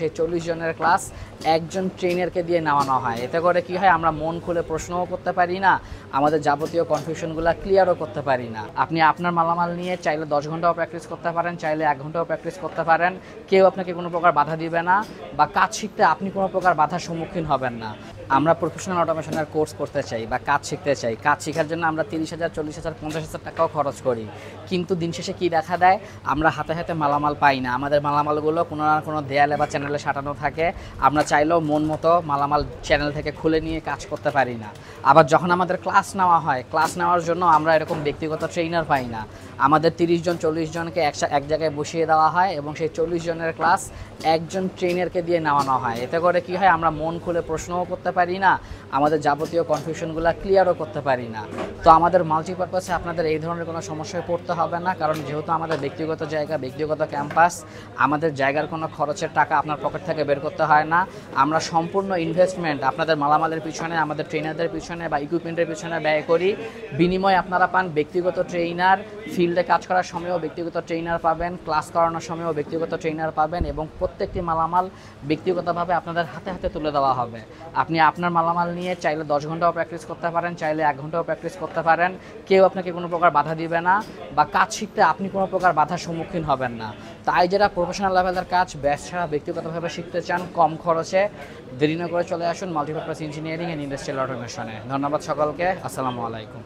সেই 40 জনের ক্লাস একজন ট্রেনারকে দিয়ে নেওয়ানো হয়। এতে করে কি হয়, আমরা মন খুলে প্রশ্নও করতে পারি না, আমাদের যাবতীয় কনফিউশনগুলো ক্লিয়ারও করতে পারি না। আপনি আপনার মালামাল নিয়ে চাইলে 10 ঘন্টাও প্র্যাকটিস করতে পারেন, চাইলে 1 ঘন্টাও প্র্যাকটিস করতে পারেন। কেউ আপনাকে কোনো প্রকার বাধা দিবে না, বা কাজ শিখতে আপনি কোনো প্রকার বাধার সম্মুখীন হবেন না। আমরা প্রফেশনাল অটোমেশনের কোর্স করতে চাই বা কাজ শিখতে চাই। কাজ শেখার জন্য আমরা 30,000, 40,000, 50,000 টাকাও খরচ করি, কিন্তু দিন শেষে কী দেখা দেয়, আমরা হাতে হাতে মালামাল পাই না। আমাদের মালামালগুলো কোনো না কোনো দেয়ালে বা চ্যানেলে সাঁটানো থাকে। আমরা চাইলেও মন মতো মালামাল চ্যানেল থেকে খুলে নিয়ে কাজ করতে পারি না। আবার যখন আমাদের ক্লাস নেওয়া হয়, ক্লাস নেওয়ার জন্য আমরা এরকম ব্যক্তিগত ট্রেনার পাই না। আমাদের 30 জন 40 জনকে এক জায়গায় বসিয়ে দেওয়া হয় এবং সেই 40 জনের ক্লাস একজন ট্রেনারকে দিয়ে নেওয়ানো হয়। এতে করে কি হয়, আমরা মন খুলে প্রশ্নও করতে পারি না, আমাদের যাবতীয় কনফিউশনগুলো ক্লিয়ারও করতে পারি না। তো আমাদের মাল্টিপারপাসে আপনাদের এই ধরনের কোনো সমস্যায় পড়তে হবে না, কারণ যেহেতু আমাদের ব্যক্তিগত জায়গা, ব্যক্তিগত ক্যাম্পাস, আমাদের জায়গার কোনো খরচের টাকা আপনার পকেট থেকে বের করতে হয় না। আমরা সম্পূর্ণ ইনভেস্টমেন্ট আপনাদের মালামালের পিছনে, আমাদের ট্রেনারদের পিছনে বা ইকুইপমেন্টের পিছনে ব্যয় করি। বিনিময়ে আপনারা পান ব্যক্তিগত ট্রেনার, ফিল্ডে কাজ করার সময়ও ব্যক্তিগত ট্রেনার পাবেন, ক্লাস করানোর সময়ও ব্যক্তিগত ট্রেনার পাবেন, এবং প্রত্যেকটি মালামাল ব্যক্তিগতভাবে আপনাদের হাতে হাতে তুলে দেওয়া হবে। আপনি আপনার মালামাল নিয়ে চাইলে 10 ঘন্টাও প্র্যাকটিস করতে পারেন, চাইলে 1 ঘন্টাও প্র্যাকটিস করতে পারেন। কেউ আপনাকে কোনো প্রকার বাধা দিবে না, বা কাজ শিখতে আপনি কোনো প্রকার বাধার সম্মুখীন হবেন না। তাই যারা প্রফেশনাল লেভেলের কাজ ব্যাচ ছাড়া ব্যক্তিগতভাবে শিখতে চান কম খরচে, দেরি না করে চলে আসুন মাল্টিপারপাস ইঞ্জিনিয়ারিং অ্যান্ড ইন্ডাস্ট্রিয়াল অটোমেশনে। ধন্যবাদ সকলকে। আসসালামু আলাইকুম।